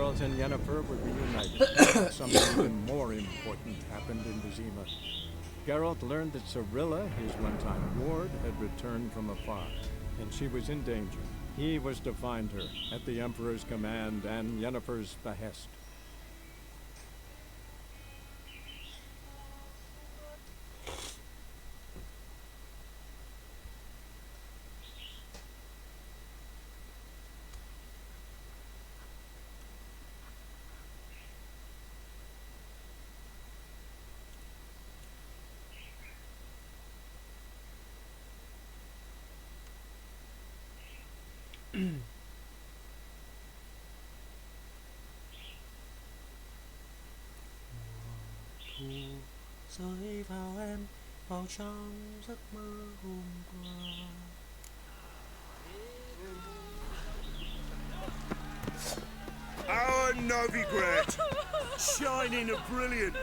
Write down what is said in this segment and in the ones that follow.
Geralt and Yennefer were reunited. Something even more important happened in Vizima. Geralt learned that Cirilla, his one-time ward, had returned from afar, and she was in danger. He was to find her, at the Emperor's command and Yennefer's behest. Rơi vào em vào trong giấc mơ hôm qua. Our Novigrad, shining and brilliant,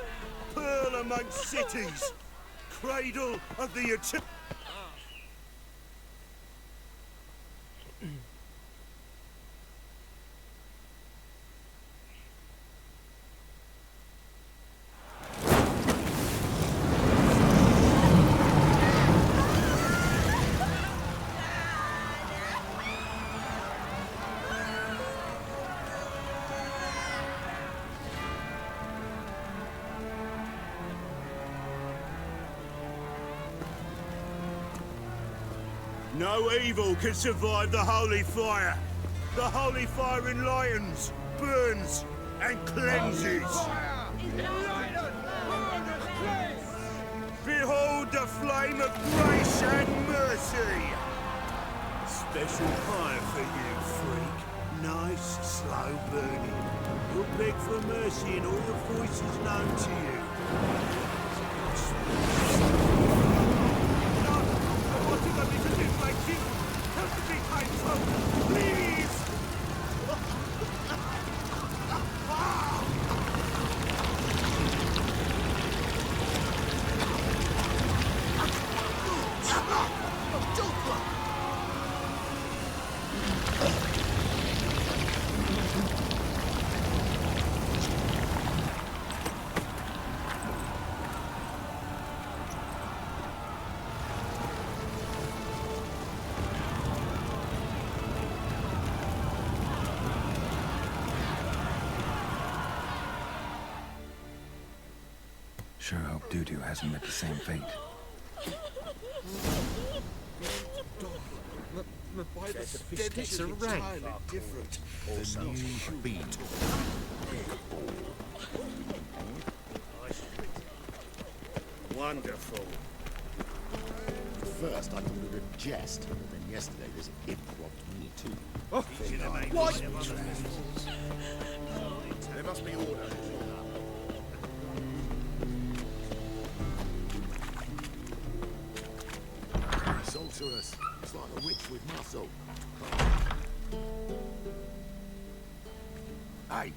pearl amongst cities, cradle of the No evil can survive the holy fire. The holy fire enlightens, burns, and cleanses. Behold the flame of grace and mercy. Special fire for you, freak. Nice, slow burning. You'll beg for mercy in all the voices known to you. Please! Sure hope Dudu hasn't met the same fate. The aesthetics are rank. Different. The new beat. Wonderful. First, I thought it was a jest, but then yesterday there's an imp me too. What? There must be order. Sorceress. It's like a witch with muscle. Hey,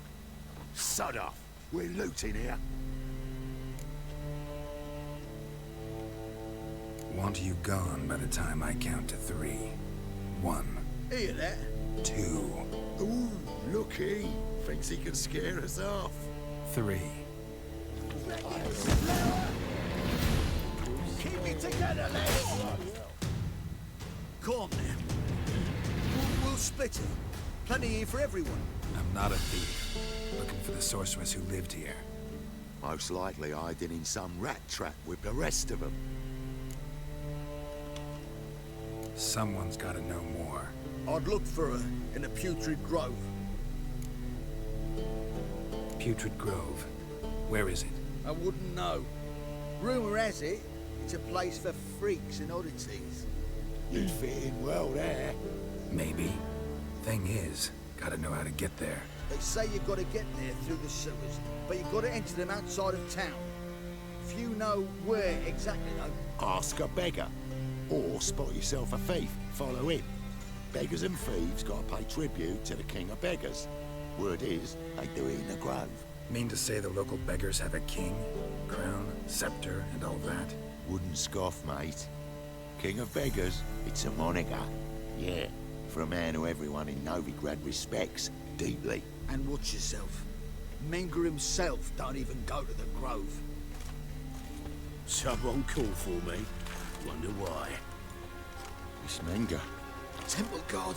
sod off. We're looting here. Want you gone by the time I count to 3. 1. Hear that? 2. Ooh, looky. Thinks he can scare us off. 3. Keep it together, lads! Come on, then. We'll split it. Plenty here for everyone. I'm not a thief. Looking for the sorceress who lived here. Most likely hiding in some rat trap with the rest of them. Someone's gotta know more. I'd look for her in the Putrid Grove. Putrid Grove. Where is it? I wouldn't know. Rumour has it, it's a place for freaks and oddities. You'd fit in well there. Maybe. Thing is, gotta know how to get there. They say you've got to get there through the sewers, but you've got to enter them outside of town. If you know where exactly, though. Ask a beggar. Or spot yourself a thief. Follow him. Beggars and thieves gotta pay tribute to the king of beggars. Word is, they do it in the grove. Mean to say the local beggars have a king, crown, scepter, and all that? Wouldn't scoff, mate. King of beggars, it's a moniker. Yeah, for a man who everyone in Novigrad respects deeply. And watch yourself. Menger himself don't even go to the Grove. Someone called for me. Wonder why. It's Menger. Temple Guard.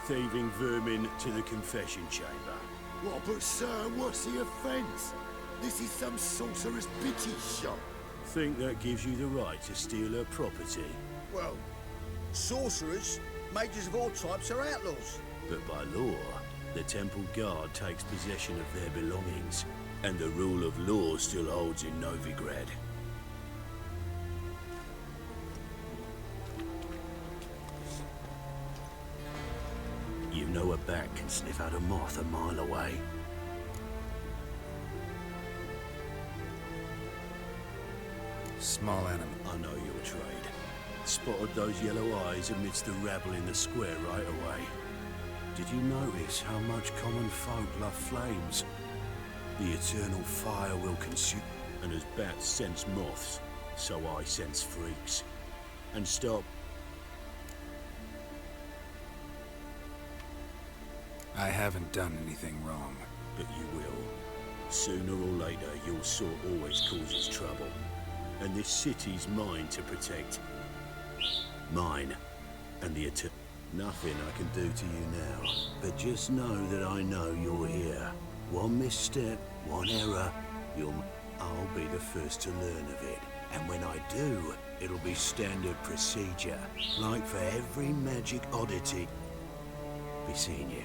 Thieving vermin to the confession chamber. What, but sir, what's the offence? This is some sorcerer's bitty shop. Think that gives you the right to steal her property? Well, sorcerers, mages of all types are outlaws. But by law, the Temple Guard takes possession of their belongings, and the rule of law still holds in Novigrad. You know a bat can sniff out a moth a mile away. Small animal. I know your trade. Spotted those yellow eyes amidst the rabble in the square right away. Did you notice how much common folk love flames? The eternal fire will consume. And as bats sense moths, so I sense freaks. And stop. I haven't done anything wrong. But you will. Sooner or later, your sort always causes trouble. And this city's mine to protect. Mine. And the Nothing I can do to you now. But just know that I know you're here. One misstep, one error, I'll be the first to learn of it. And when I do, it'll be standard procedure. Like for every magic oddity. Be seeing you.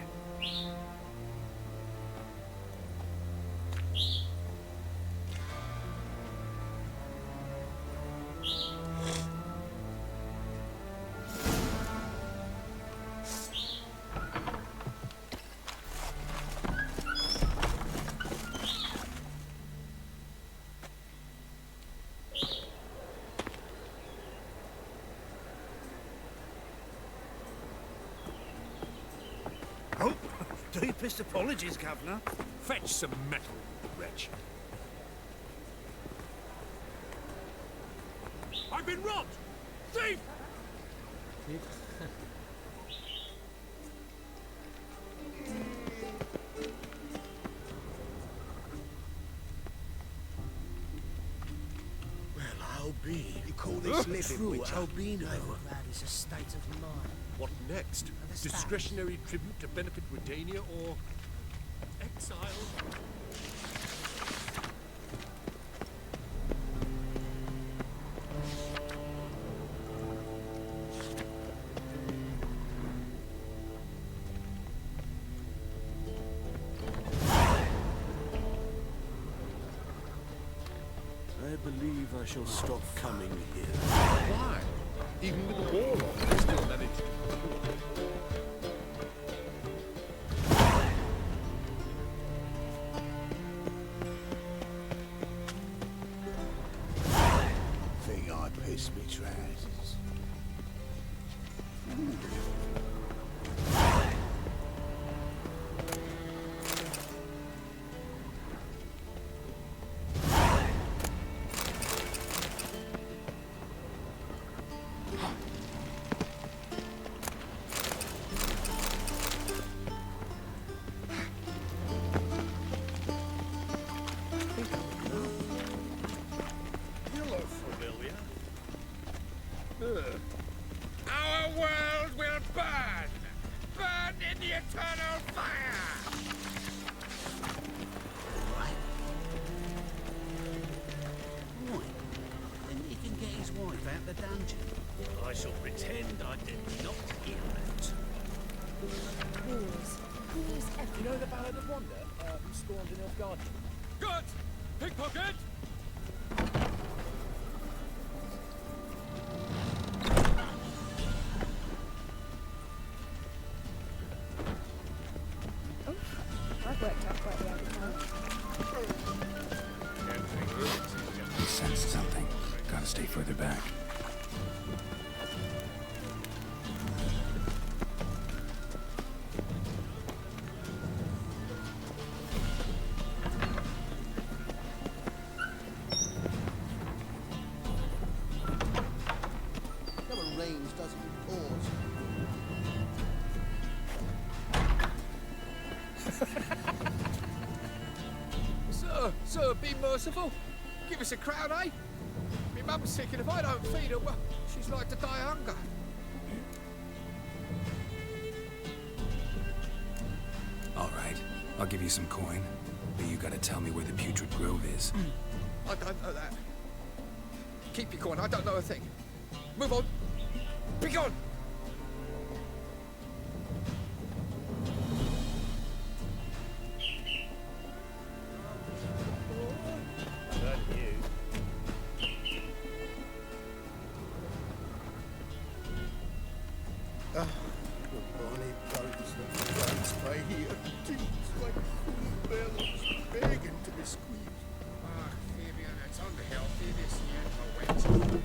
Oh, deepest apologies, Governor. Fetch some metal, wretch. I've been robbed! Thief! Well, I'll be. You call this living, True Witcher? albino. That is a state of mind. What next? Understand. Discretionary tribute to benefit Redania or exile? I believe I shall stop coming here. Why? Even with the war on, they still managed. Think I pissed me trousers. You look familiar. Our world will burn! Burn in the eternal fire! Right. Then he can get his wife out the dungeon. I shall pretend I did not hear that. You know the Ballad of Wanda, who spawned in Nilfgaard? Good! Pickpocket! I've worked out quite the appetite. He sensed something. Gotta stay further back. Never rains, does it? It pours. be merciful. Give us a crown, eh? My mum's sick, and if I don't feed her, well, she's like to die of hunger. All right, I'll give you some coin, but you gotta tell me where the Putrid Grove is. I don't know that. Keep your coin, I don't know a thing. Move on. Be gone! Bonnie boats that runs by here. Teams like bellows begging to be squeezed. Ah, Fabian, it's unhealthy this year for winter.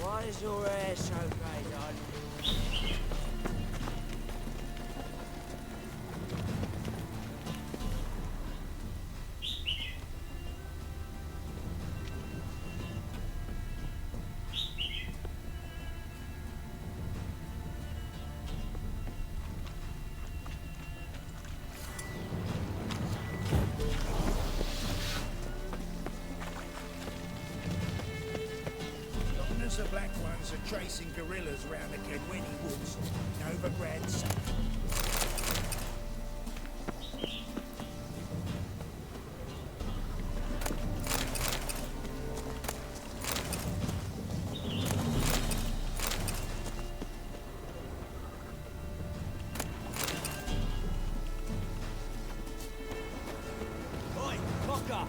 Why is your hair so grey, darling? The black ones are tracing guerrillas around the Kedweni woods. Novigrad South. Oi, Mocker!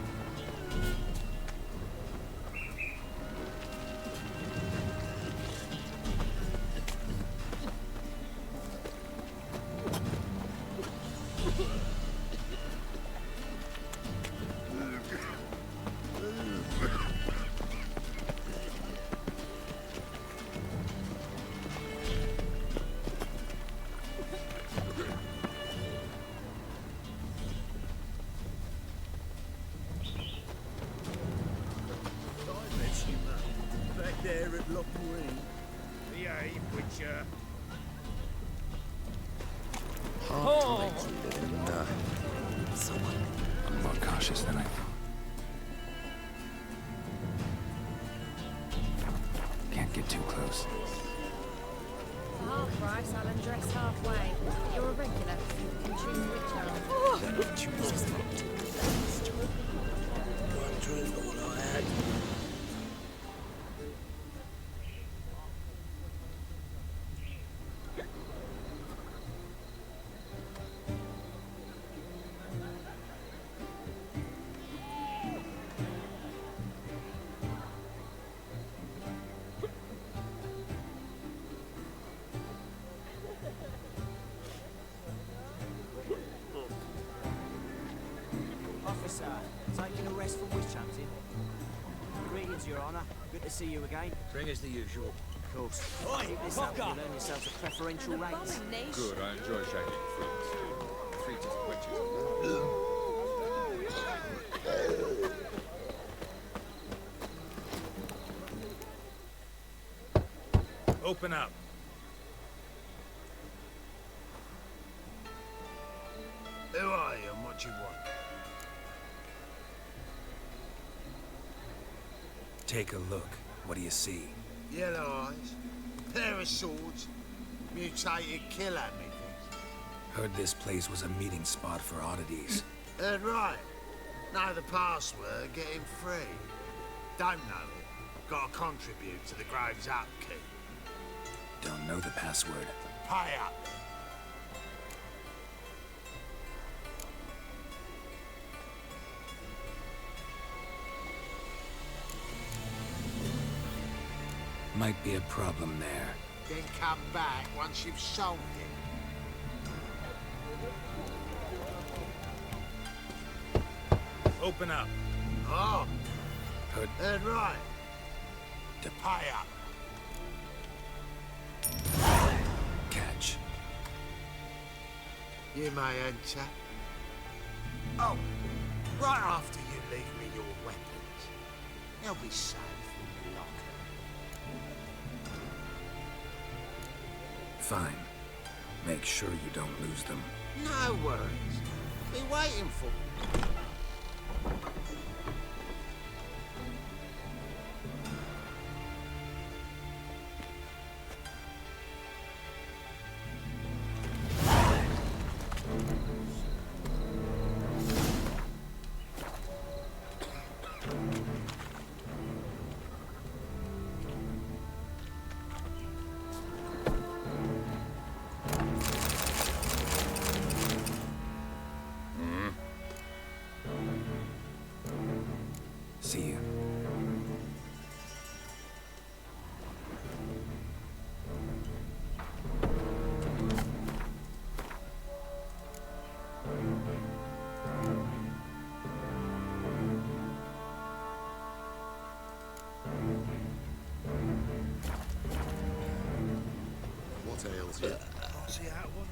Back there at Loch Marine. Behave, Witcher. I'm more cautious than I thought. Can't get too close. For half price, I'll undress halfway. You're a regular. You can choose which arm. Wondering all I had. Officer, taking a rest from witch hunting. Greetings, Your Honour. Good to see you again. Bring us the usual. Of course. Oi, Keep this up, Mocker! you'll earn yourselves a preferential rates. Good, I enjoy shagging fruits. Fruits is witches. Open up. Who are you and what you want? Take a look. What do you see? Yellow eyes, pair of swords, mutated kill at me things. Heard this place was a meeting spot for oddities. Heard right. Know the password, get him free. Don't know it. Gotta contribute to the Grove's upkeep. Don't know the password. Pay up. Might be a problem there. Then come back once you've sold it. Open up. Oh, Heard right. To pay up. catch. You may enter. Oh, Right after you leave me your weapons. They'll be safe in the locker. Fine. Make sure you don't lose them. No worries. Be waiting for me. See you. What ails you? Can't see out one.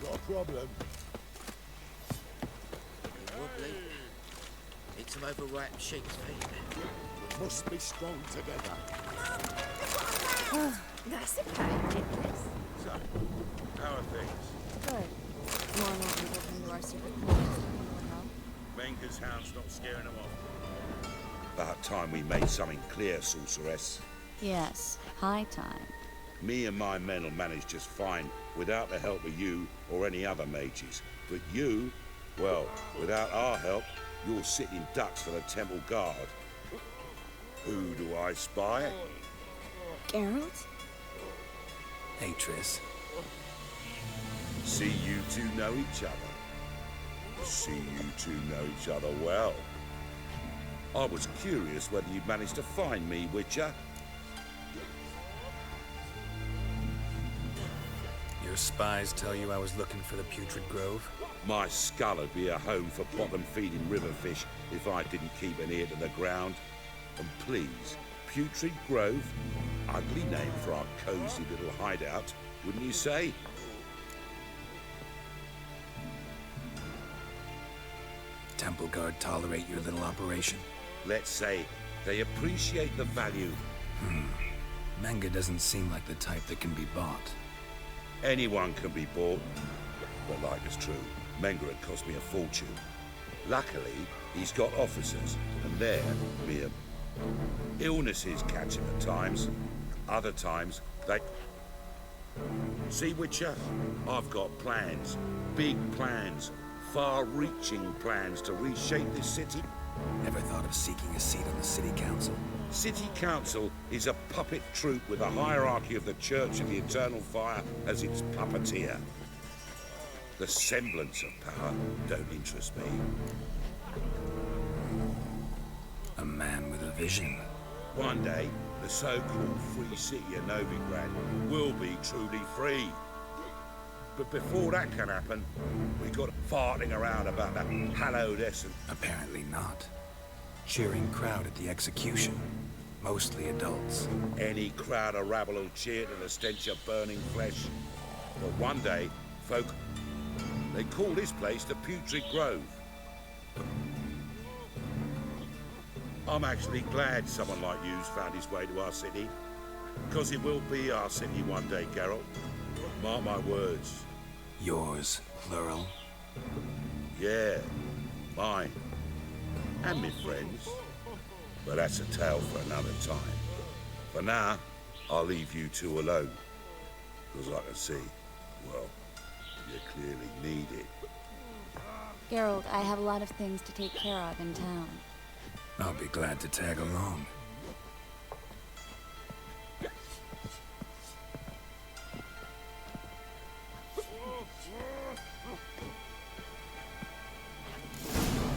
Got a problem? Wobbly. Need some overripe sheets, mate. We must be strong together. That's okay, Nicholas. So, how are things? Good. More and more people come to our secret quarters. Menger's hound's not scaring them off. About time we made something clear, sorceress. Yes, high time. Me and my men will manage just fine without the help of you or any other mages. But you, well, without our help, you're sitting ducks for the temple guard. Who do I spy? Geralt? Hey, Triss. See you two know each other. See you two know each other well. I was curious whether you'd managed to find me, Witcher. Your spies tell you I was looking for the Putrid Grove? My skull would be a home for bottom-feeding riverfish if I didn't keep an ear to the ground. And please, Putrid Grove, ugly name for our cozy little hideout, wouldn't you say? Temple Guard tolerate your little operation? Let's say they appreciate the value. Manga doesn't seem like the type that can be bought. Anyone can be bought. But like it's true, Menger had cost me a fortune. Luckily, he's got officers, and they're mere illnesses catch him at times. Other times, they... See, Witcher? I've got plans. Big plans. Far-reaching plans to reshape this city. Ever thought of seeking a seat on the city council? City Council is a puppet troupe with a hierarchy of the Church of the Eternal Fire as its puppeteer. The semblance of power don't interest me. A man with a vision. One day, the so-called free city of Novigrad will be truly free. But before that can happen, we got farting around about that hallowed essence. Apparently not. Cheering crowd at the execution. Mostly adults. Any crowd of rabble will cheer to the stench of burning flesh. But one day, folk, they call this place the Putrid Grove. I'm actually glad someone like you's found his way to our city. Because it will be our city one day, Geralt. Mark my words. Yours, plural. Yeah, mine. And my friends. But that's a tale for another time. For now, I'll leave you two alone. Because I can see, well, you clearly need it. Geralt, I have a lot of things to take care of in town. I'll be glad to tag along.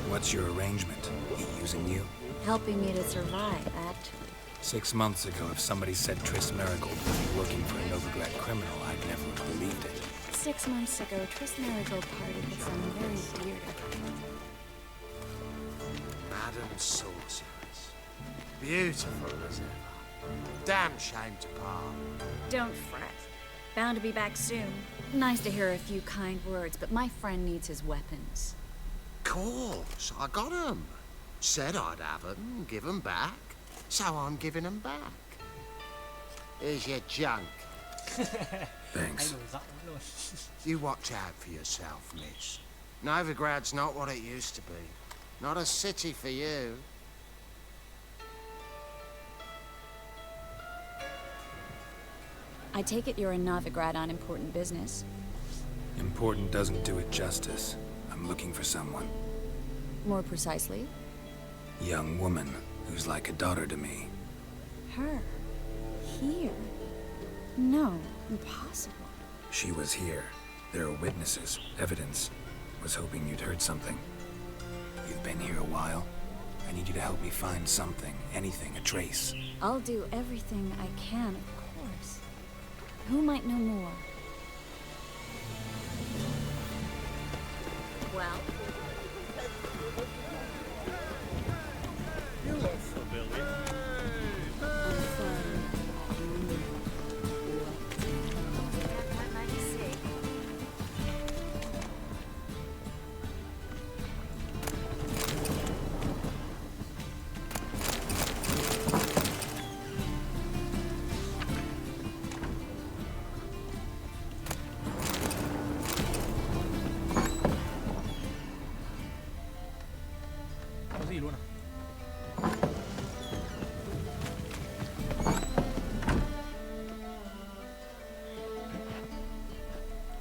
What's your arrangement? He using you? Helping me to survive, actually. 6 months ago, if somebody said Triss Merigold would be working for a Novigrad criminal, I'd never have believed it. 6 months ago, Triss Merigold parted with someone very dear to her. Madam Sorceress. Beautiful as ever. Damn shame to part. Don't fret. Bound to be back soon. Nice to hear a few kind words, but my friend needs his weapons. Course, I got 'em. Said I'd have 'em, give 'em back. So I'm giving 'em back. Here's your junk. Thanks. You watch out for yourself, miss. Novigrad's not what it used to be. Not a city for you. I take it you're in Novigrad on important business. Important doesn't do it justice. I'm looking for someone. More precisely? Young woman who's like a daughter to me. Her? Here? No, impossible. She was here. There are witnesses, evidence. Was hoping you'd heard something. You've been here a while. I need you to help me find something, anything, a trace. I'll do everything I can, of course. Who might know more? Well? You look familiar.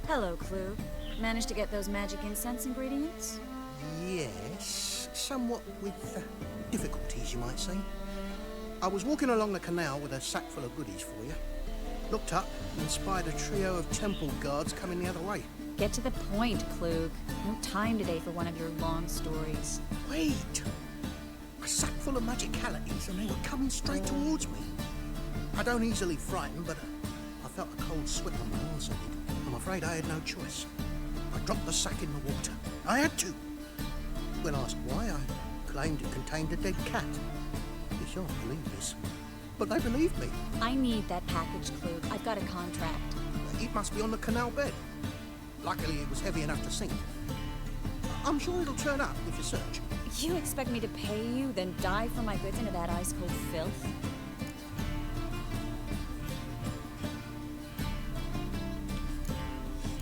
Hello, Clue. Managed to get those magic incense ingredients? Yes, somewhat with difficulties, you might say. I was walking along the canal with a sack full of goodies for you. Looked up and spied a trio of temple guards coming the other way. Get to the point, Klug. No time today for one of your long stories. Wait! A sack full of magicalities and they were coming straight towards me. I don't easily frighten, but I felt a cold sweat on my arse. I'm afraid I had no choice. I dropped the sack in the water. I had to. When asked why, I claimed it contained a dead cat. You shan't believe this, but they believed me. I need that package, Klug. I've got a contract. It must be on the canal bed. Luckily, it was heavy enough to sink. I'm sure it'll turn up if you search. You expect me to pay you, then dive for my goods into that ice-cold filth?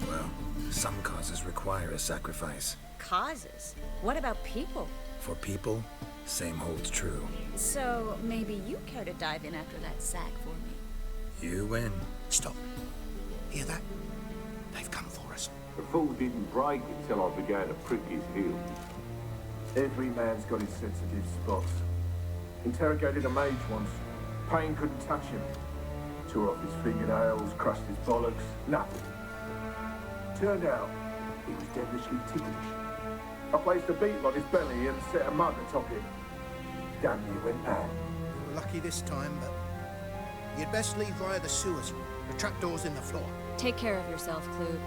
Well, some causes require a sacrifice. Causes? What about people? For people, same holds true. So, maybe you care to dive in after that sack for me? You win. Stop. Hear that? They've come for us. The fool didn't break until I began to prick his heels. Every man's got his sensitive spots. Interrogated a mage once. Pain couldn't touch him. Tore off his fingernails, crushed his bollocks, nothing. Turned out, he was devilishly ticklish. I placed a beetle on his belly and set a mug atop it. Damn near went mad. You were lucky this time, but you'd best leave via the sewers. The trapdoor's in the floor. Take care of yourself, Klug.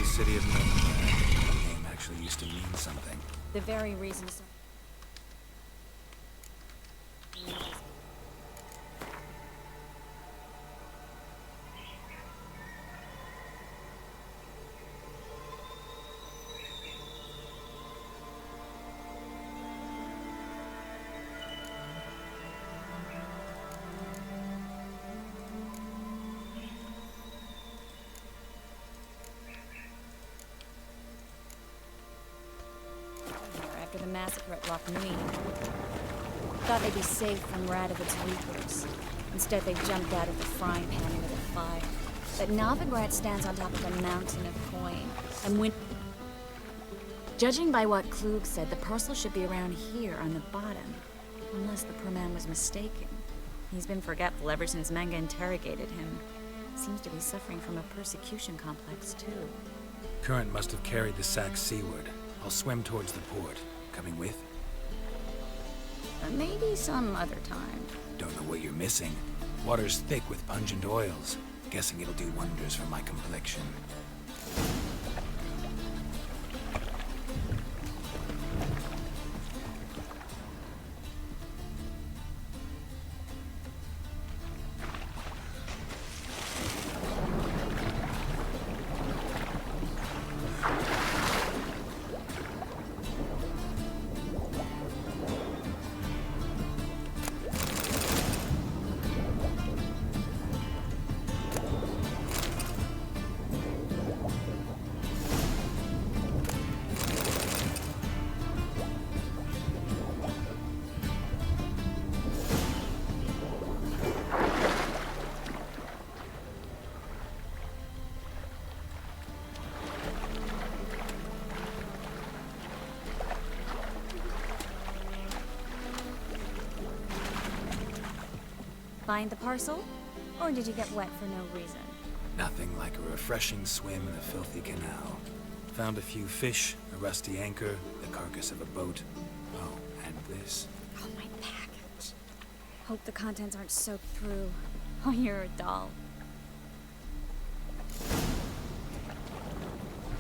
holy city of Novigrad. The name actually used to mean something. The very reason so... After the massacre at Loch Neen. Thought they'd be safe from Radovid's reapers. Instead, they jumped out of the frying pan into the fire. But Novigrad stands on top of a mountain of coin. And when... Judging by what Klug said, the parcel should be around here on the bottom. Unless the poor man was mistaken. He's been forgetful ever since Manga interrogated him. Seems to be suffering from a persecution complex, too. Current must have carried the sack seaward. I'll swim towards the port. Coming with? Maybe some other time. Don't know what you're missing. Water's thick with pungent oils. Guessing it'll do wonders for my complexion. Find the parcel? Or did you get wet for no reason? Nothing like a refreshing swim in a filthy canal. Found a few fish, a rusty anchor, the carcass of a boat. Oh, and this. Oh, my package. Hope the contents aren't soaked through. Oh, you're a doll.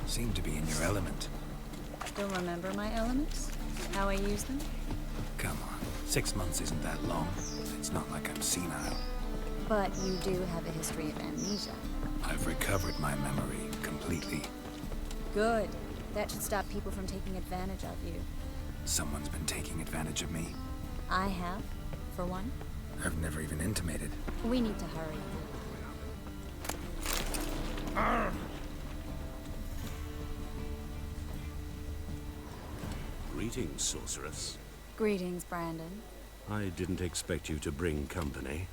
Seem to be in your element. Still remember my elements? How I use them? Come on, 6 months isn't that long. It's not like I'm senile. But you do have a history of amnesia. I've recovered my memory completely. Good. That should stop people from taking advantage of you. Someone's been taking advantage of me. I have, for one. I've never even intimated. We need to hurry. Greetings, sorceress. Greetings, Brandon. I didn't expect you to bring company.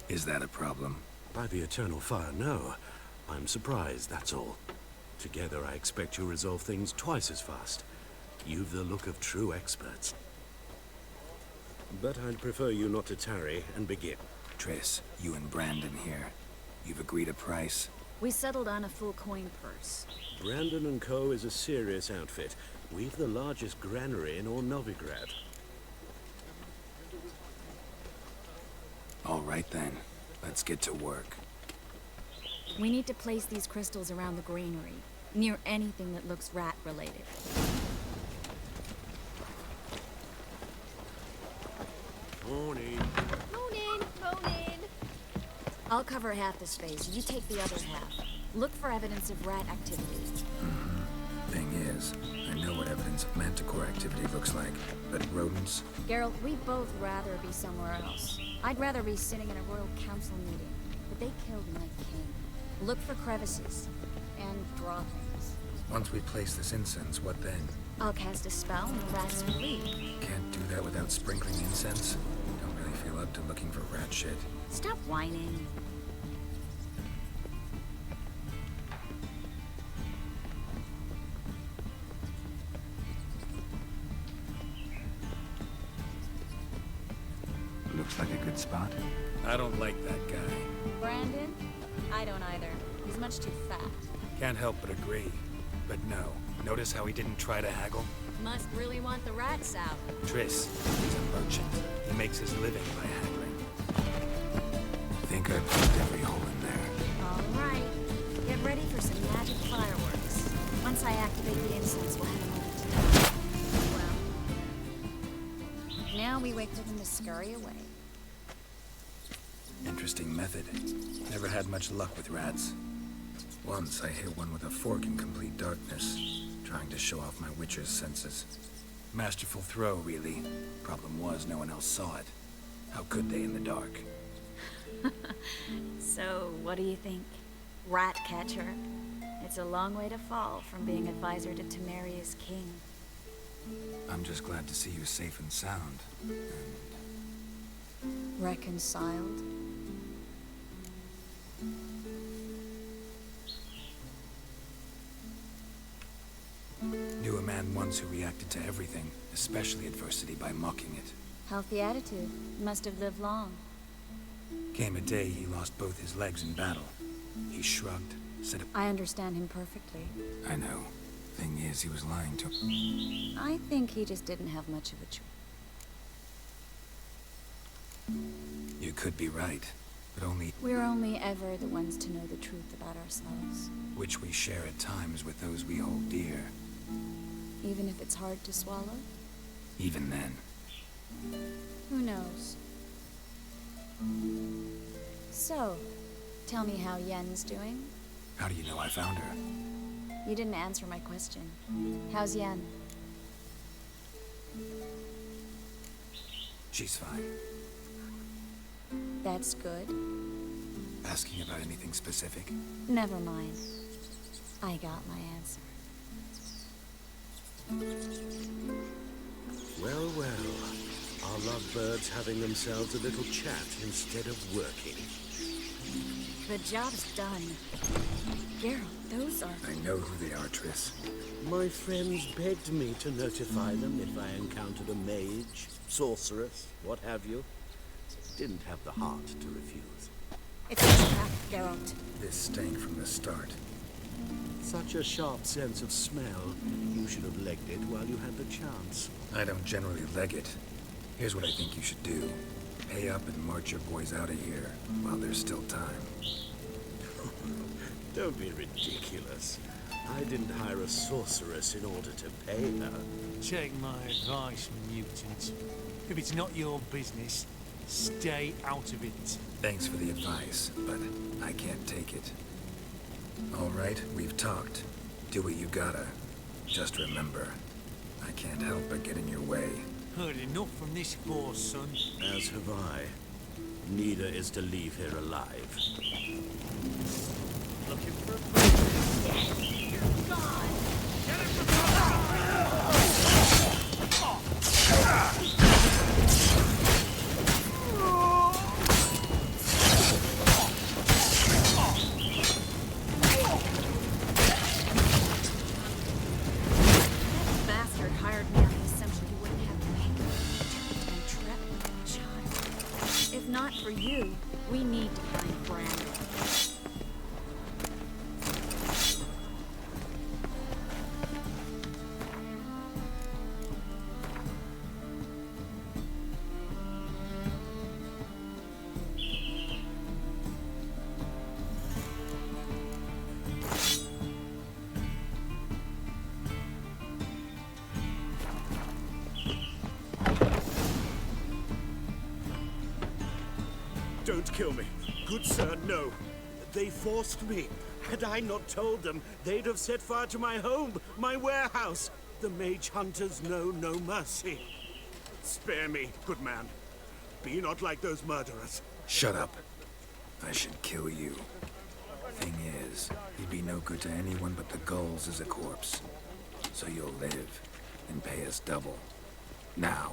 Is that a problem? By the eternal fire, no. I'm surprised, that's all. Together, I expect you'll resolve things twice as fast. You've the look of true experts. But I'd prefer you not to tarry and begin. Triss, you and Brandon here. You've agreed a price? We settled on a full coin purse. Brandon and Co. is a serious outfit. We've the largest granary in all Novigrad. All right then. Let's get to work. We need to place these crystals around the granary, near anything that looks rat-related. Morning. Morning. I'll cover half the space, you take the other half. Look for evidence of rat activity. Thing is, I know what evidence of manticore activity looks like, but rodents? Geralt, we'd both rather be somewhere else. I'd rather be sitting in a royal council meeting, but they killed my king. Look for crevices, and draw things. Once we place this incense, what then? I'll cast a spell and the rats will leave. Can't do that without sprinkling incense? Don't really feel up to looking for rat shit. Stop whining. Looks like a good spot. I don't like that guy. Brandon? I don't either. He's much too fat. Can't help but agree. But no. Notice how he didn't try to haggle? Must really want the rats out. Triss, he's a merchant. He makes his living by haggling. think I plugged every hole in there. All right. Get ready for some magic fireworks. Once I activate the incense, we'll have a moment. Well, now we wait for them to scurry away. Interesting method. Never had much luck with rats. Once I hit one with a fork in complete darkness, trying to show off my witcher's senses. Masterful throw, really. Problem was, no one else saw it. How could they in the dark? So, what do you think? Rat catcher? It's a long way to fall from being advisor to Temeria's king. I'm just glad to see you safe and sound. Reconciled? Knew a man once who reacted to everything, especially adversity, by mocking it. Healthy attitude. Must have lived long. Came a day he lost both his legs in battle. He shrugged, said, I understand him perfectly. I know. Thing is, he was lying to... I think he just didn't have much of a choice. You could be right, but only... We're only ever the ones to know the truth about ourselves. Which we share at times with those we hold dear. Even if it's hard to swallow? Even then. Who knows? So, tell me how Yen's doing? How do you know I found her? You didn't answer my question. How's Yen? She's fine. That's good. Asking about anything specific? Never mind. I got my answer. Well, well. Our lovebirds having themselves a little chat instead of working. The job's done. Geralt, those are... I know who they are, Triss. My friends begged me to notify them if I encountered a mage, sorceress, what have you. Didn't have the heart to refuse. It's a trap, Geralt. This stank from the start. Such a sharp sense of smell. You should have legged it while you had the chance. I don't generally leg it. Here's what I think you should do. Pay up and march your boys out of here while there's still time. Don't be ridiculous. I didn't hire a sorceress in order to pay her. Take my advice, mutant. If it's not your business, stay out of it. Thanks for the advice, but I can't take it. All right, we've talked. Do what you gotta. Just remember, I can't help but get in your way. Heard enough from this horse, son. As have I. Neither is to leave here alive. Looking for a You're gone! Get him Bastard hired me on the assumption he wouldn't have pain. And trapped my child. If not for you, we need to find Brandon. Don't kill me. Good sir, no. They forced me. Had I not told them, they'd have set fire to my home, my warehouse. The mage hunters know no mercy. Spare me, good man. Be not like those murderers. Shut up. I should kill you. Thing is, you'd be no good to anyone but the gulls as a corpse. So you'll live and pay us double. Now.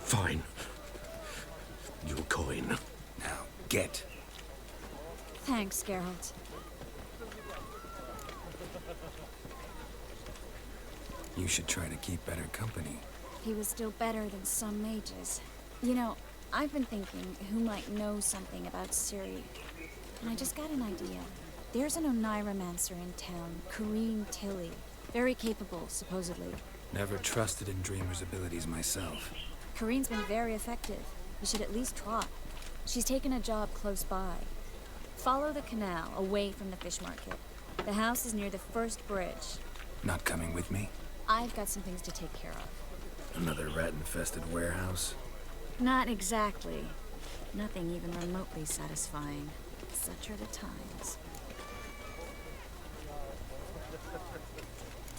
Fine. Your coin. Now, get. Thanks, Geralt. You should try to keep better company. He was still better than some mages. You know, I've been thinking who might know something about Ciri. And I just got an idea. There's an Oneiromancer in town, Kareem Tilly. Very capable, supposedly. Never trusted in Dreamer's abilities myself. Corinne's been very effective. You should at least try. She's taken a job close by. Follow the canal away from the fish market. The house is near the first bridge. Not coming with me? I've got some things to take care of. Another rat-infested warehouse? Not exactly. Nothing even remotely satisfying. Such are the times.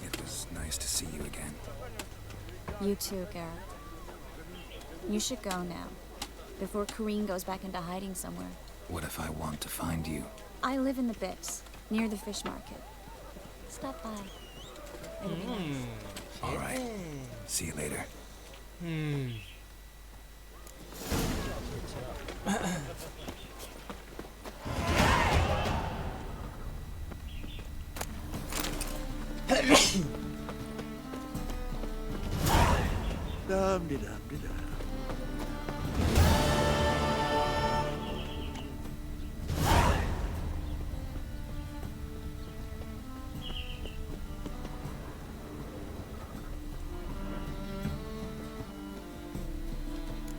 It was nice to see you again. You too, Garrett. You should go now, before Corinne goes back into hiding somewhere. What if I want to find you? I live in the Bix, near the fish market. Stop by. It'll be nice. All right. See you later. Dum-de-dum-de-dum.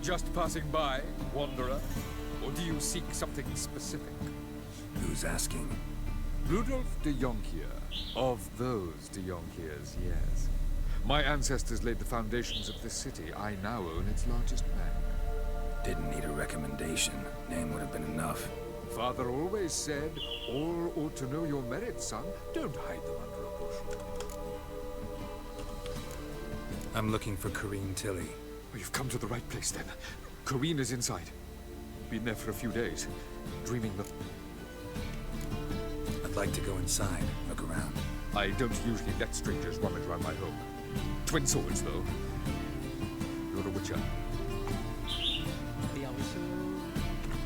Just passing by, wanderer? Or do you seek something specific? Who's asking? Rudolf de Jonkier. Of those de Jonkiers, yes. My ancestors laid the foundations of this city. I now own its largest bank. Didn't need a recommendation. Name would have been enough. Father always said, all ought to know your merits, son. Don't hide them under a bushel. I'm looking for Corinne Tilly. Well, you've come to the right place, then. Corinne is inside. Been there for a few days, dreaming the... I'd like to go inside, look around. I don't usually let strangers rummage around my home. Twin swords, though. You're a witcher.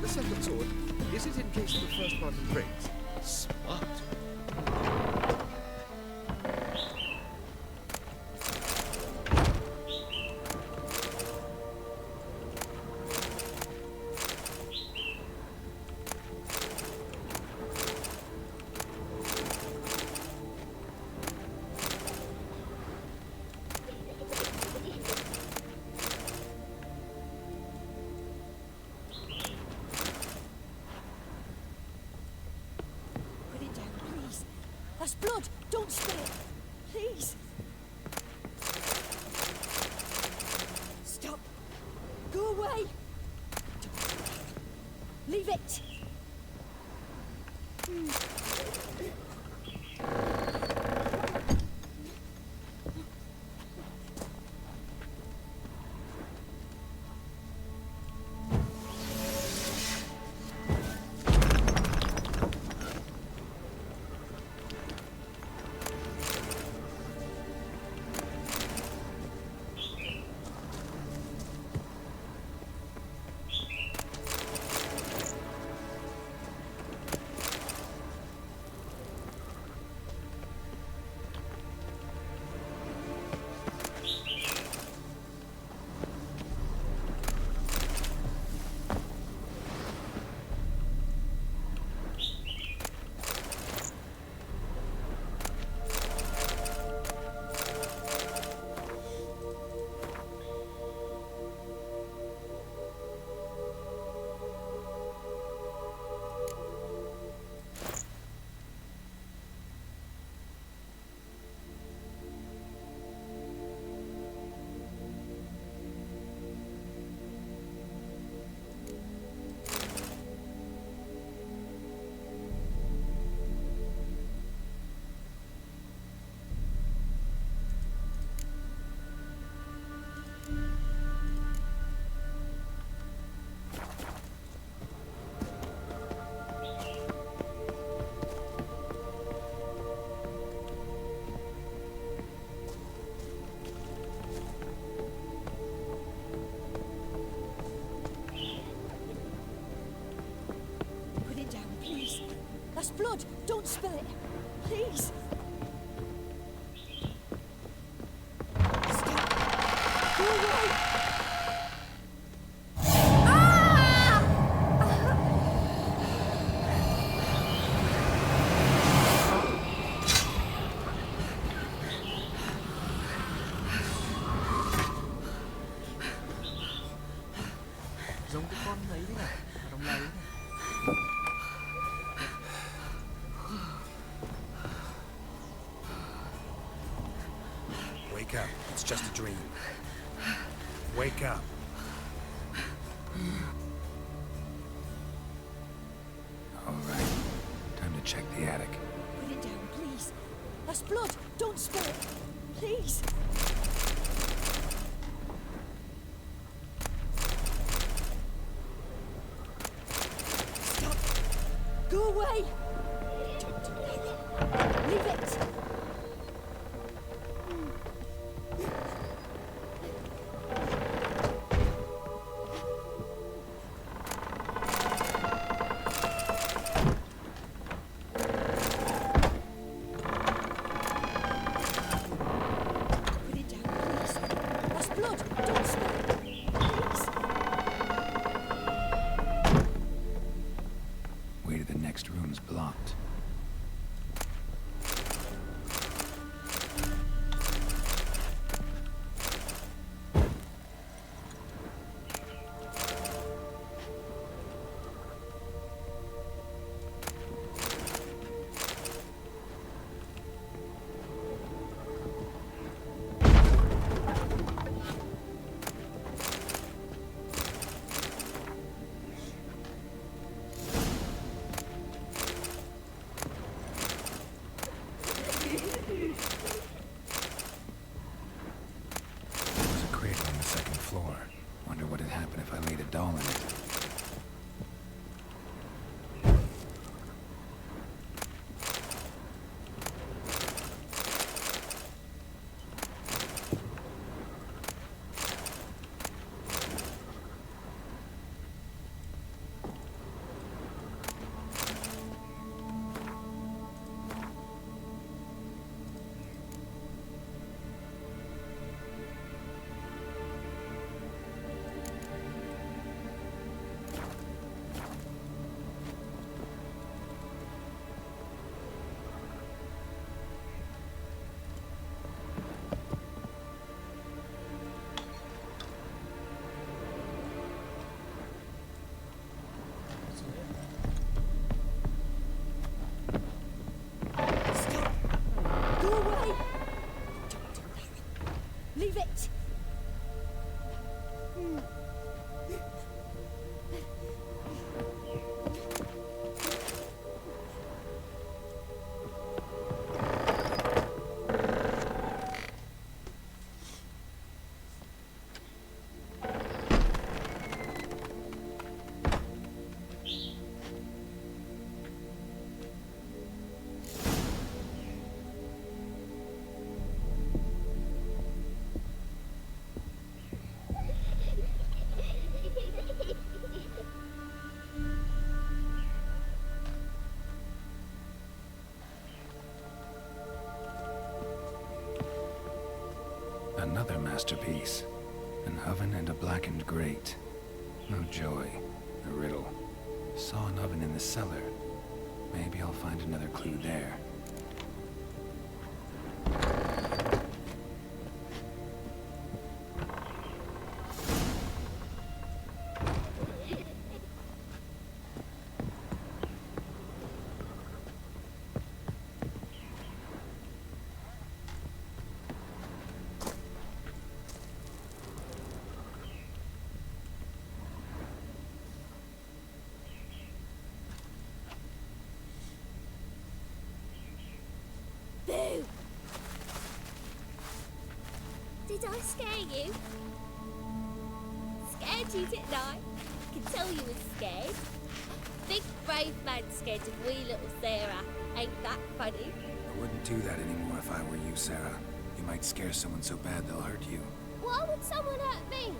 The second sword, is it in case the first one breaks? Smart. That's blood! Don't spill it! Please! Stop! Go away! Leave it! That's blood! Don't spill it! Please! Stop! Go away! Wake up. It's just a dream. Wake up. All right. Time to check the attic. Put it down, please. That's blood. Don't spill it. Please. Stop. Go away. Don't do that. Leave it. Way to the next room's blocked. Doll in it. Leave it! Another masterpiece. An oven and a blackened grate. No joy. A riddle. Saw an oven in the cellar. Maybe I'll find another clue there. Boo! Did I scare you? Scared you, didn't I? I can tell you was scared. Big brave man scared of wee little Sarah. Ain't that funny? I wouldn't do that anymore if I were you, Sarah. You might scare someone so bad they'll hurt you. Why would someone hurt me?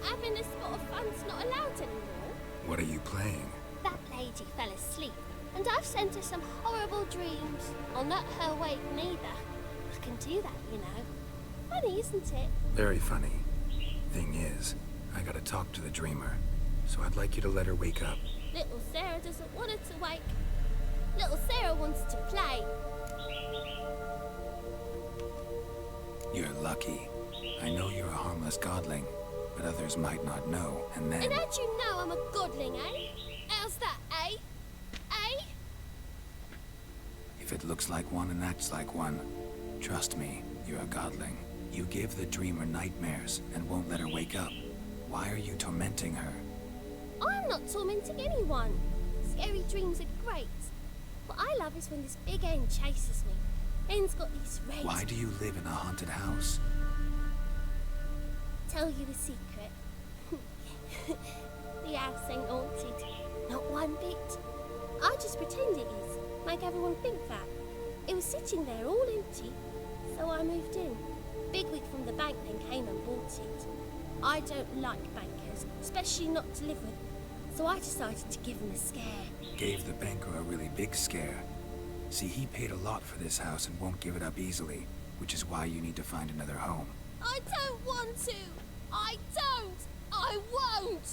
Having a spot of fun's not allowed anymore. What are you playing? That lady fell asleep, and I've sent her some horrible dreams. I'll not her wake neither. I can do that, you know. Funny, isn't it? Very funny. Thing is, I gotta talk to the dreamer, so I'd like you to let her wake up. Little Sarah doesn't want her to wake. Little Sarah wants to play. You're lucky. I know you're a harmless godling, but others might not know, and then... And how'd you know I'm a godling, eh? How's that, eh? Eh? If it looks like one and acts like one, trust me, you're a godling. You give the dreamer nightmares and won't let her wake up. Why are you tormenting her? I'm not tormenting anyone. Scary dreams are great. What I love is when this big end chases me. End's got these red... Why do you live in a haunted house? Tell you a secret. The house ain't haunted. Not one bit. I just pretend it is. Make everyone think that. It was sitting there all empty. So I moved in. Bigwig from the bank then came and bought it. I don't like bankers, especially not to live with. So I decided to give him a scare. Gave the banker a really big scare. See, he paid a lot for this house and won't give it up easily, which is why you need to find another home. I don't want to! I don't! I won't!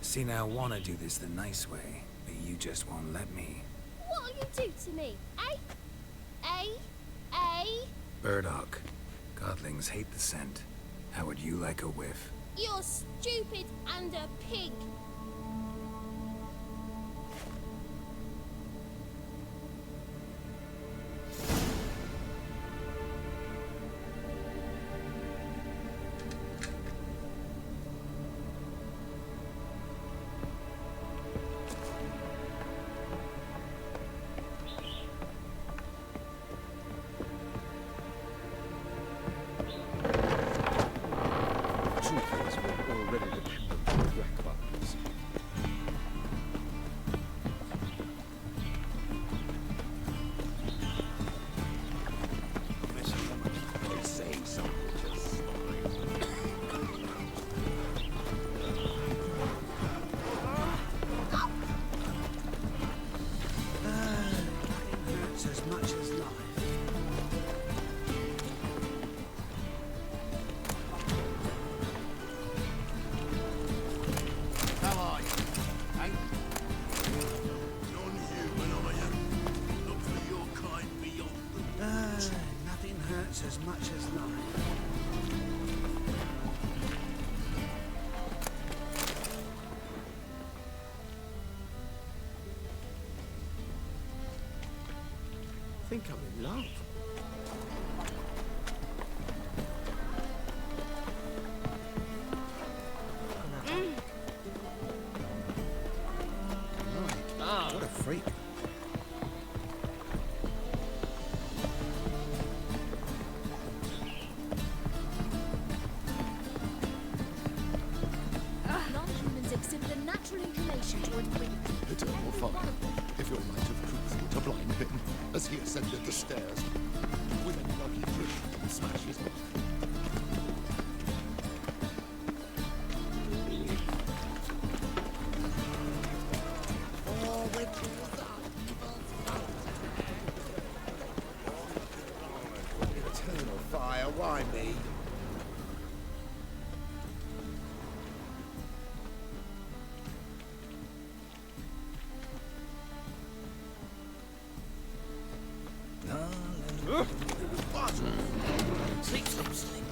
See, now I want to do this the nice way, but you just won't let me. What'll you do to me, eh? Eh? Eh? Burdock. Godlings hate the scent. How would you like a whiff? You're stupid and a pig. As much as life. I think I'm in love. What a freak. Eternal fire. If your light of truth were to blind him as he ascended the stairs, with any luck he drift and smash his mind. Eternal fire, why me? Sleep, sleep, sleep.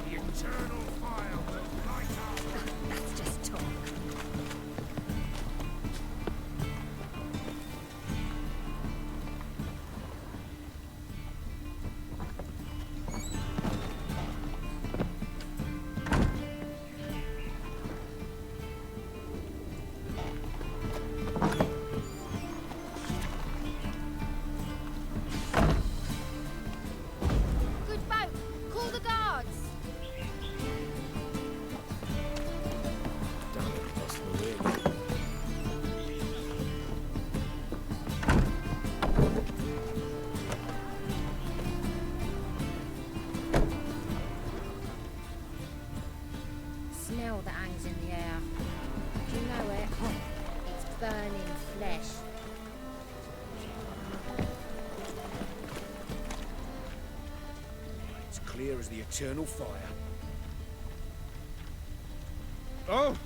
The eternal fire will light up. That's just talk. Smell that hangs in the air. Do you know it? It's burning flesh. It's clear as the eternal fire. Oh!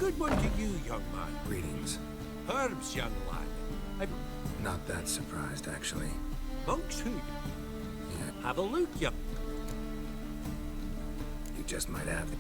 good one to you, young man. Greetings. Herbs, young lad. Not that surprised, actually. Monk's Hood. Yeah. Have a look, young. You just might have.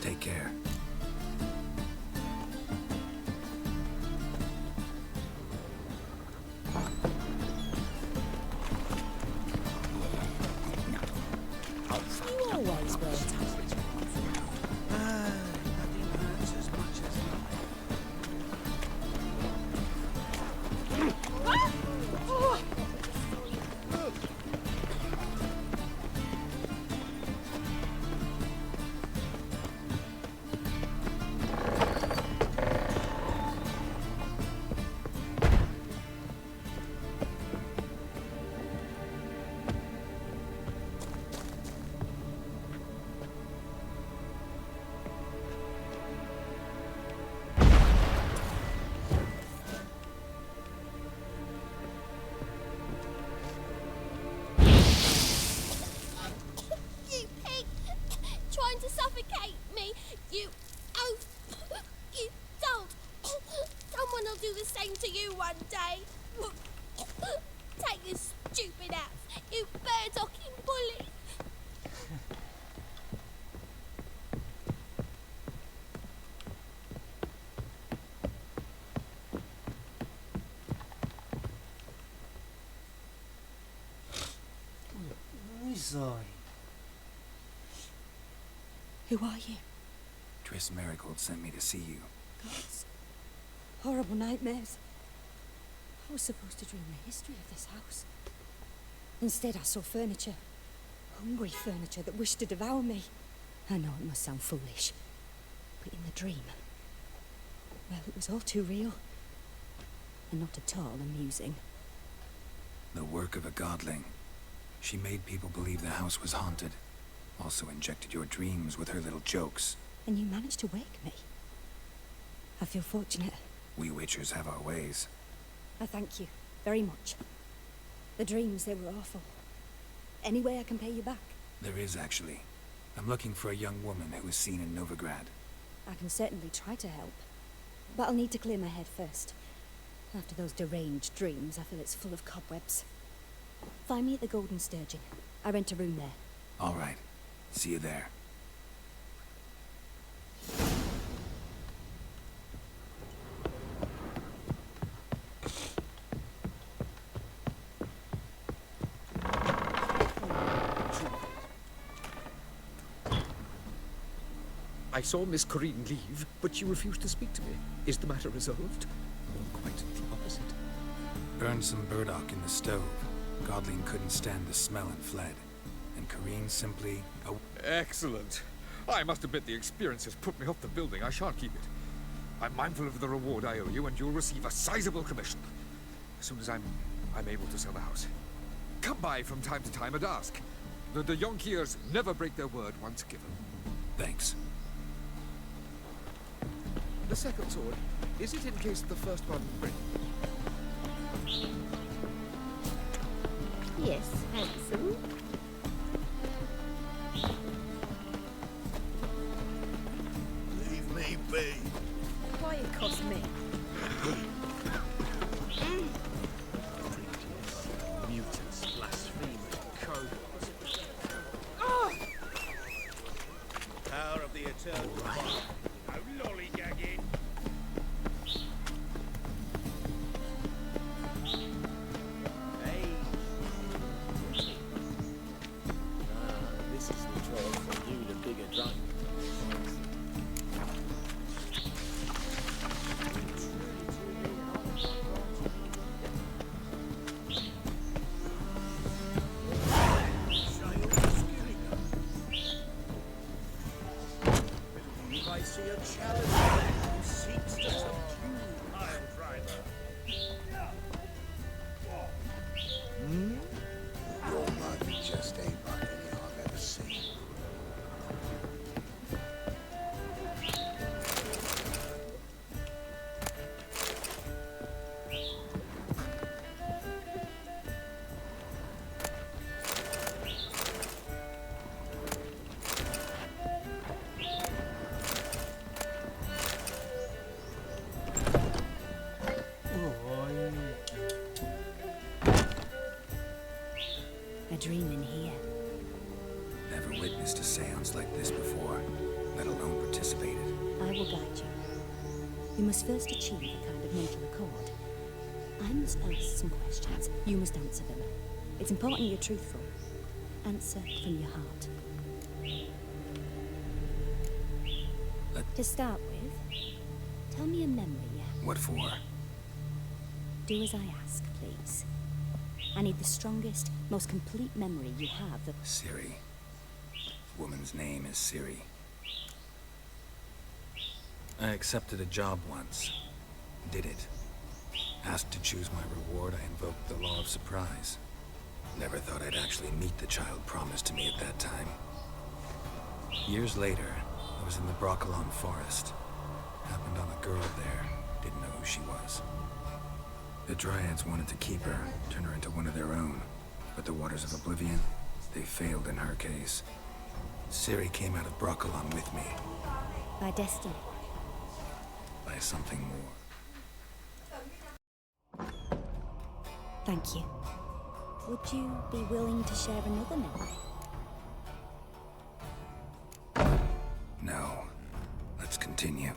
Take care. You always wear tassels. Nothing hurts as much as You pig! Trying to suffocate me! You oaf! You don't! Someone will do the same to you one day! Take your stupid ass, you bird-docking bully! Who are you? Triss Marigold sent me to see you. Gods. Horrible nightmares. I was supposed to dream the history of this house. Instead, I saw furniture. Hungry furniture that wished to devour me. I know it must sound foolish, but in the dream, well, it was all too real. And not at all amusing. The work of a godling. She made people believe the house was haunted. Also injected your dreams with her little jokes. And you managed to wake me. I feel fortunate. We witchers have our ways. I thank you very much. The dreams, they were awful. Any way I can pay you back? There is, actually. I'm looking for a young woman who was seen in Novigrad. I can certainly try to help. But I'll need to clear my head first. After those deranged dreams, I feel it's full of cobwebs. Find me at the Golden Sturgeon. I rent a room there. All right. See you there. I saw Miss Corinne leave, but she refused to speak to me. Is the matter resolved? Or quite the opposite? Burned some burdock in the stove. Godling couldn't stand the smell and fled. And Corinne simply... Excellent. I must admit the experience has put me off the building. I shan't keep it. I'm mindful of the reward I owe you, and you'll receive a sizable commission. As soon as I'm able to sell the house. Come by from time to time and ask. The Yonkiers never break their word once given. Thanks. The second sword, is it in case the first one breaks? Yes, handsome. Leave me be. Why it cost me? Mutants, blasphemers, kobolds. Power of the eternal fire. No lollygagging. Hey. This is the job for you, the bigger drunk. I see a challenger who seeks to subdue Pile Driver. Your money just ain't like any I've ever seen. A dream in here. Never witnessed a seance like this before, let alone participated. I will guide you. You must first achieve a kind of mental accord. I must ask some questions. You must answer them. It's important you're truthful. Answer from your heart. To start with, tell me a memory you have. What for? Do as I ask, please. I need the strongest, most complete memory you have of... Ciri. Woman's name is Ciri. I accepted a job once. Did it. Asked to choose my reward, I invoked the law of surprise. Never thought I'd actually meet the child promised to me at that time. Years later, I was in the Broccolon forest. Happened on a girl there. Didn't know who she was. The Dryads wanted to keep her, turn her into one of their own. But the Waters of Oblivion, they failed in her case. Ciri came out of Broccolon with me. By destiny. By something more. Thank you. Would you be willing to share another memory? No. Let's continue.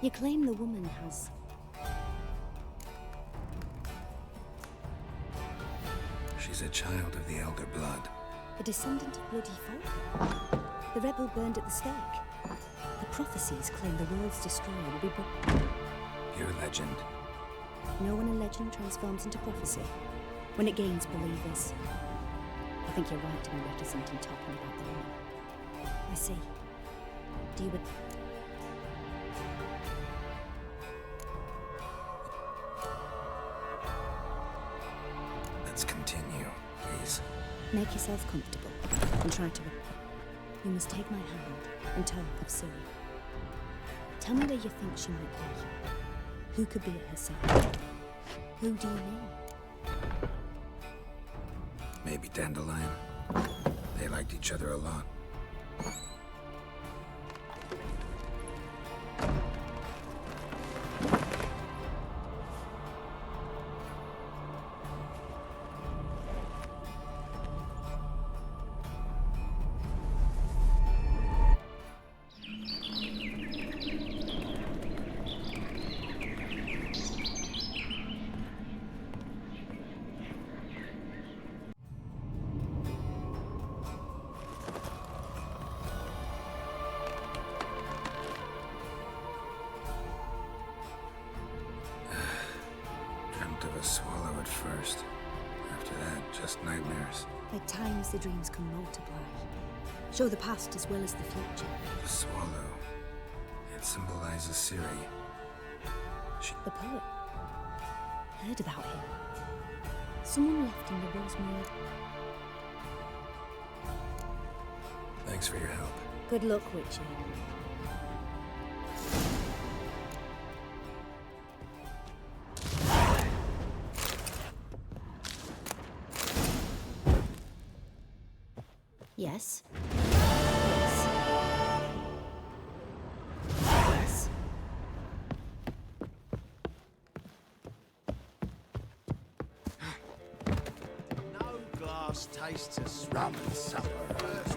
You claim the woman has... She's a child of the Elder Blood. a descendant of bloody folk. The rebel burned at the stake. The prophecies claim the world's destroyer will be brought... Pure legend. No one in legend transforms into prophecy when it gains believers. I think you're right to be reticent in talking about the woman. I see. Do you... Let's continue, please. Make yourself comfortable and try to... You must take my hand and talk of Ciri. Tell me where you think she might be. Who could be at her side? Who do you mean? Maybe Dandelion. They liked each other a lot. Of a swallow at first. After that, just nightmares. At times, the dreams can multiply. Show the past as well as the future. The swallow. It symbolizes Ciri. The poet. Heard about him. Someone left in the Rosemary. Thanks for your help. Good luck, Witcher. Yes. Yes. Yes. No glass tastes as Rum and supper. first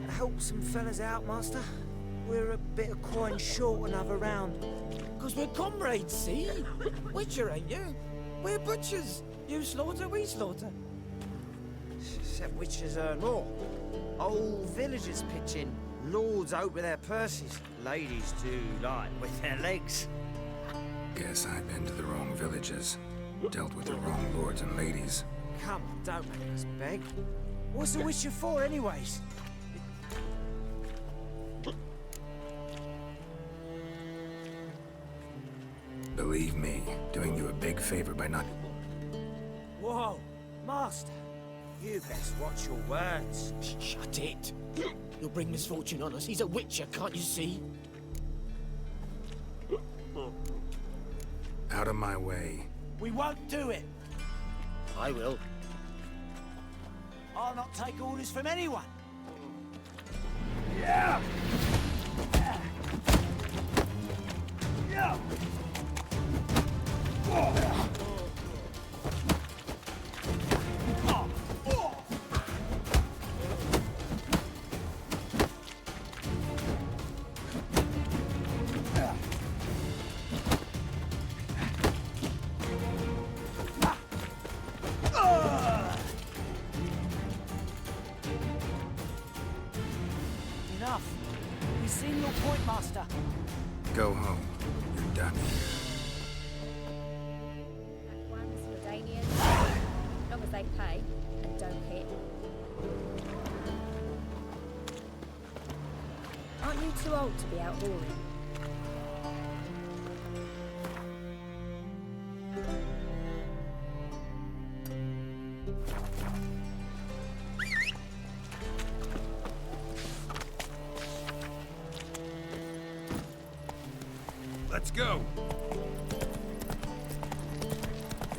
Help some fellas out, master. We're a bit of coin short another round. Because we're comrades, see? Witcher, ain't you? We're butchers. You slaughter, we slaughter. Except witchers earn more. Old villagers pitch in. Lords out with their purses. Ladies do like with their legs. Guess I've been to the wrong villages. Dealt with the wrong lords and ladies. Come on, don't make us beg. What's a witcher for, anyways? Believe me, doing you a big favor by not... Whoa, master. You best watch your words. Shut it. You'll bring misfortune on us. He's a witcher, can't you see? Out of my way. We won't do it. I will. I'll not take orders from anyone. Yeah! Yeah! Enough. We've seen your point, master. Go home. You're done here. Ones for Danians. Long as they pay and don't hit. Aren't you too old to be out whoring? Let's go.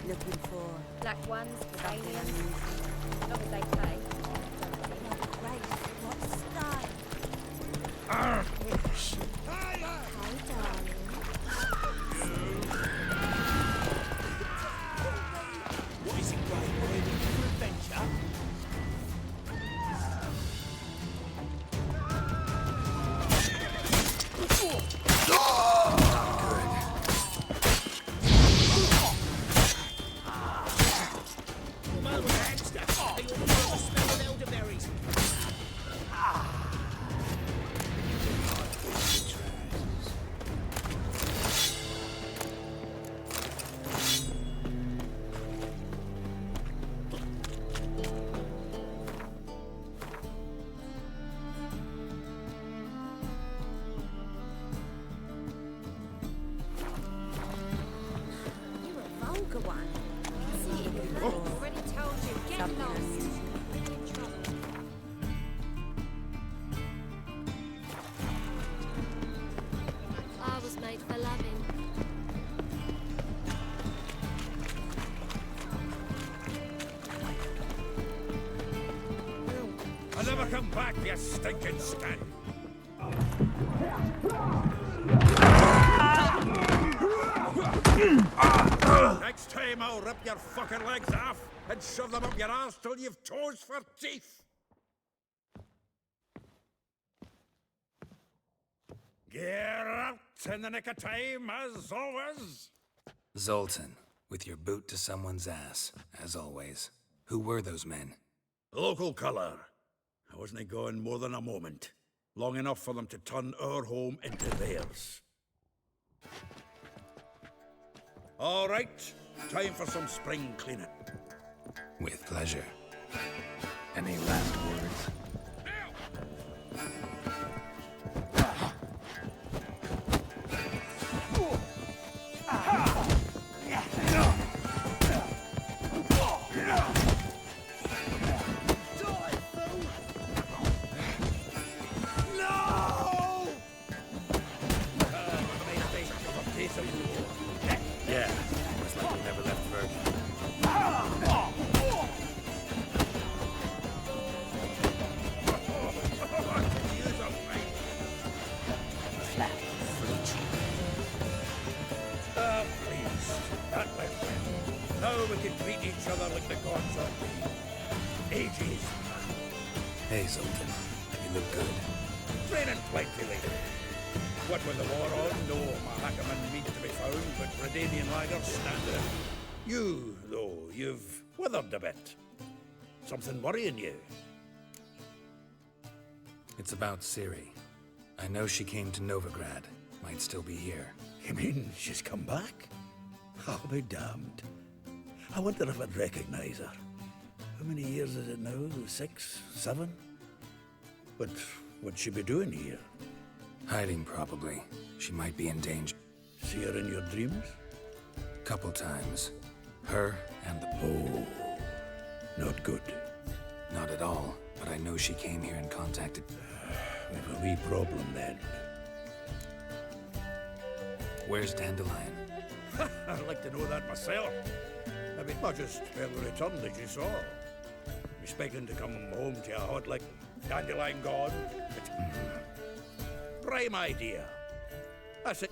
Looking for... Black ones for Danians. Long as they pay. Right, what style? Arr! Hi, darling. What is it, Grey? We're heading for adventure? Vulgar one. See it in the map. Already told you. Get lost. In trouble. I was made for loving. I'll never come back, you stinking scum. Next time I'll rip your fucking legs off and shove them up your arse till you've toes for teeth. Get out in the nick of time, as always. Zoltan, with your boot to someone's ass, as always. Who were those men? Local colour. I wasn't gone more than a moment. Long enough for them to turn our home into theirs. All right, time for some spring cleaning. With pleasure. Any last words? Yeah, was like now we can greet each other like the gods ought to. Ages. Hey, Zoltan. You look good. Training plenty later. What with the war on, no Mahakaman meat to be found, but Redanian lagers standing. You, though, you've withered a bit. Something worrying you? It's about Ciri. I know she came to Novigrad. Might still be here. You mean she's come back? I'll be damned. I wonder if I'd recognize her. How many years is it now? 6, 7? But what'd she be doing here? Hiding, probably. She might be in danger. See her in your dreams? Couple times. Her and the... Oh, not good. Not at all, but I know she came here and contacted... We've a wee problem then. Where's Dandelion? I'd like to know that myself. Maybe not just well returned as you saw. Expecting to come home to a hot like Dandelion gone. Prime idea. That's it.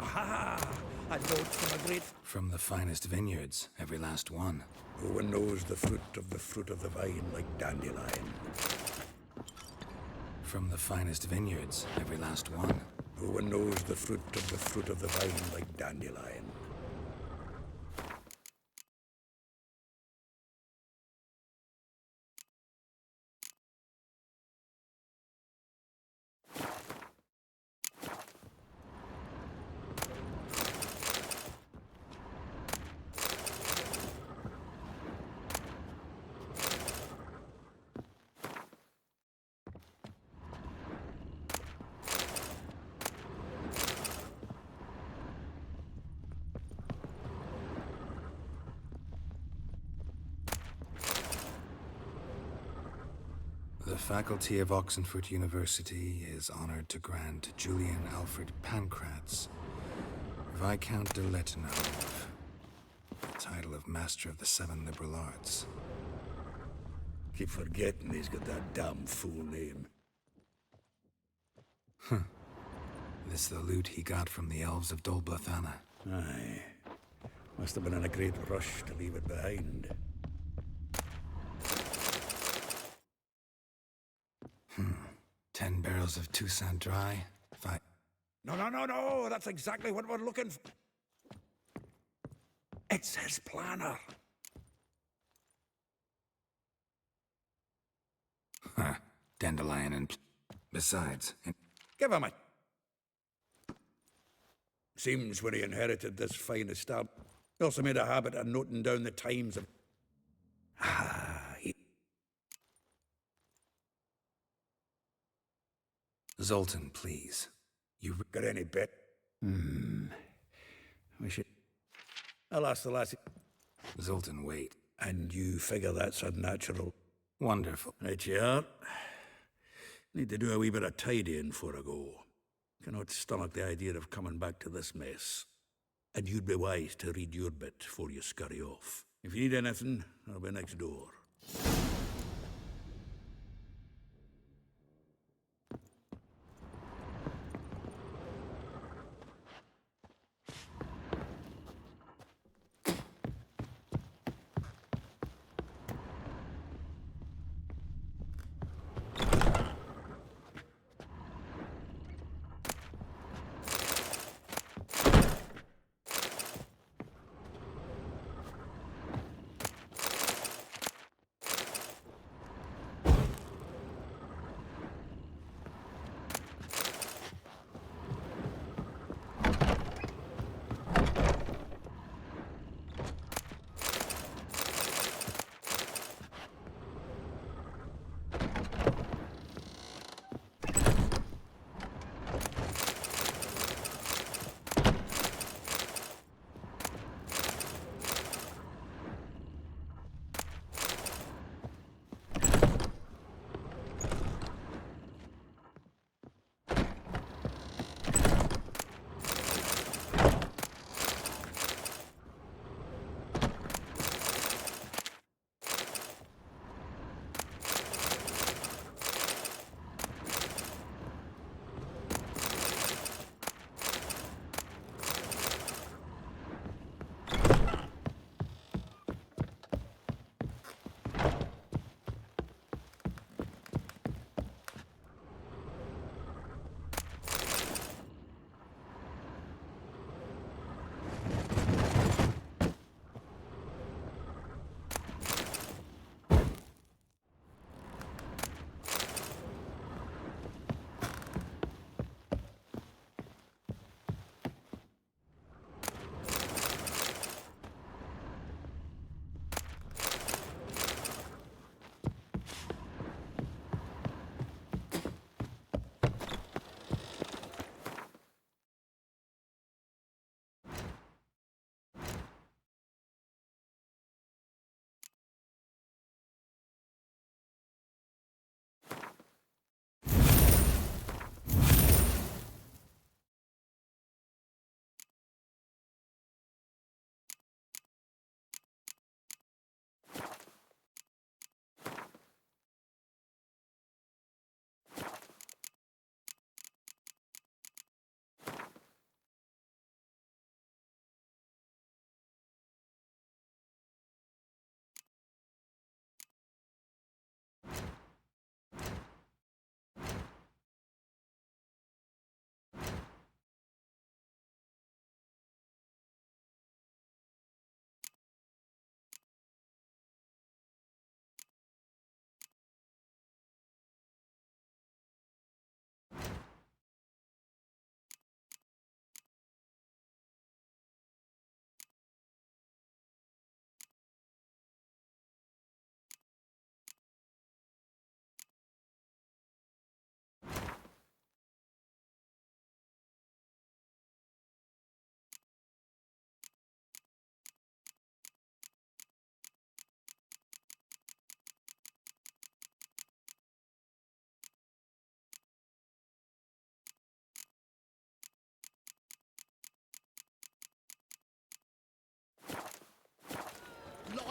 Aha! A note from a great... From the finest vineyards, every last one. No one knows the fruit of the vine like Dandelion. From the finest vineyards, every last one. No one knows the fruit of the vine like Dandelion. The faculty of Oxenford University is honored to grant Julian Alfred Pancratz, Viscount de Letenhove, the title of Master of the Seven Liberal Arts. Keep forgetting he's got that damn fool name. This the loot he got from the elves of Dol Blathanna. Aye. Must have been in a great rush to leave it behind. 10 barrels of Toussaint Dry, 5... No, that's exactly what we're looking for. It's his planner. Dandelion and... Besides... Give him a... Seems when he inherited this fine estate, he also made a habit of noting down the times of... Zoltan, please. You... Got any bet? We should... I'll ask the lassie... Zoltan, wait. And you figure that's unnatural? Wonderful. Right you are. Need to do a wee bit of tidying before I go. Cannot stomach the idea of coming back to this mess. And you'd be wise to read your bit before you scurry off. If you need anything, I'll be next door.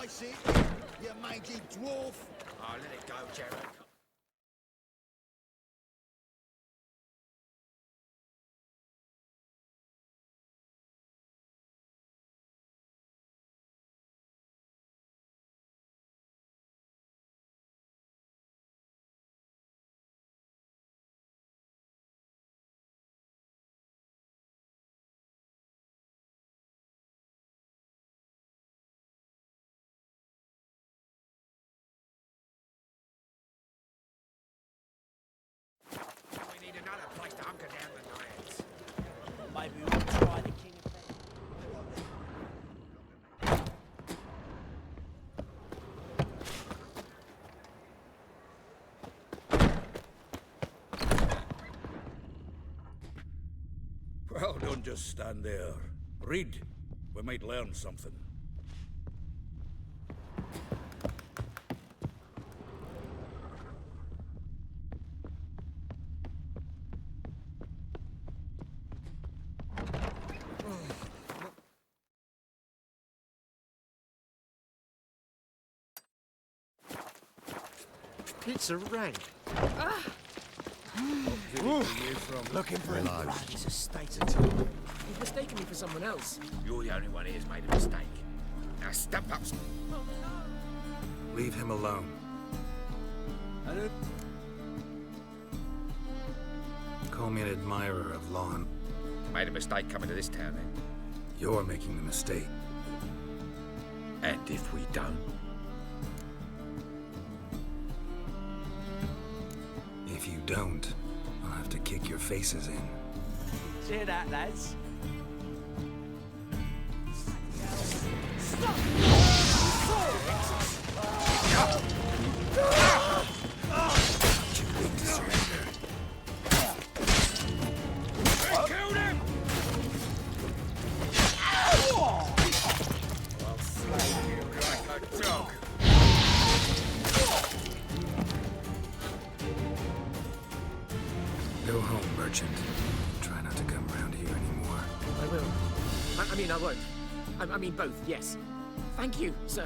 ice it, you mangy dwarf. Oh, let it go, Jared. We need another place to hunker down the night. Maybe we'll try the King of Well, don't just stand there. Read. We might learn something. It's a rank. Looking for a He's a state of time. You've mistaken me for someone else. You're the only one here's made a mistake. Now step up. Leave him alone. I don't... Call me an admirer of law and... Made a mistake coming to this town, then. You're making the mistake. And if we don't? If you don't, I'll have to kick your faces in. Hear that, lads? Too weak to surrender. Killed him! I'll slay you like a dog. Go home, merchant. Try not to come around here anymore. I will. I mean, I won't. I mean both, yes. Thank you, sir.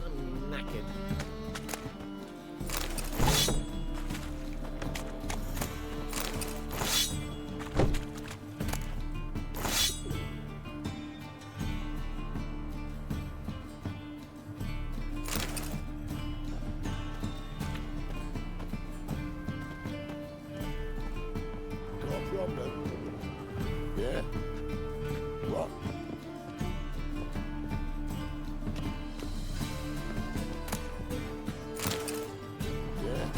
I'm knackered. Got a problem? Yeah? What? Yeah?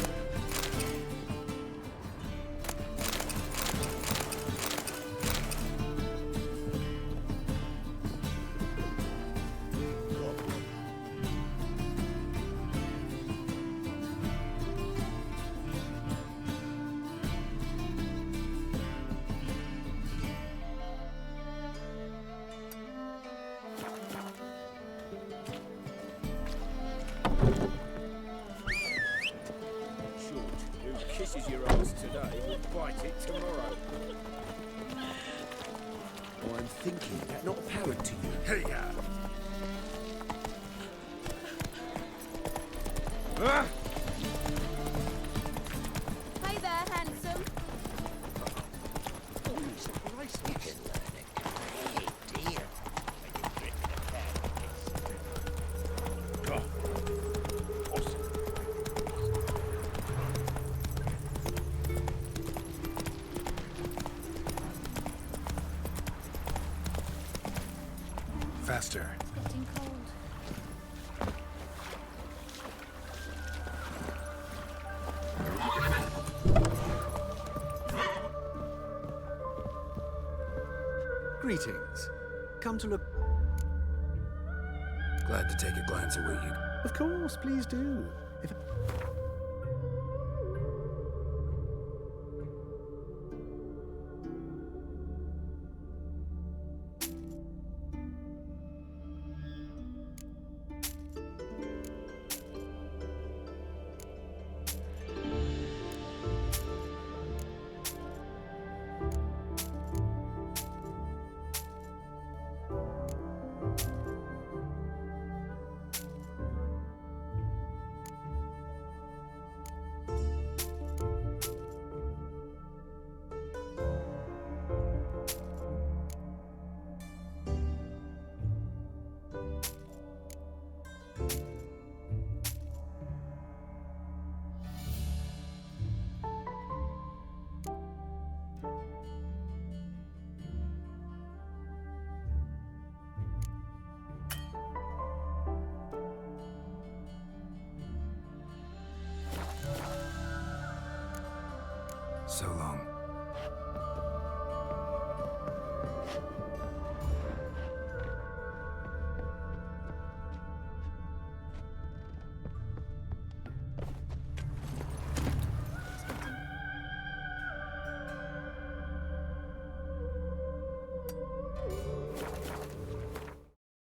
Short, who kisses your ass today will bite it tomorrow. I'm thinking that not apparent to you. Hey, Hey there, handsome. Faster. Getting cold. Greetings. Come to look... Glad to take a glance at what you... Of course, please do. If...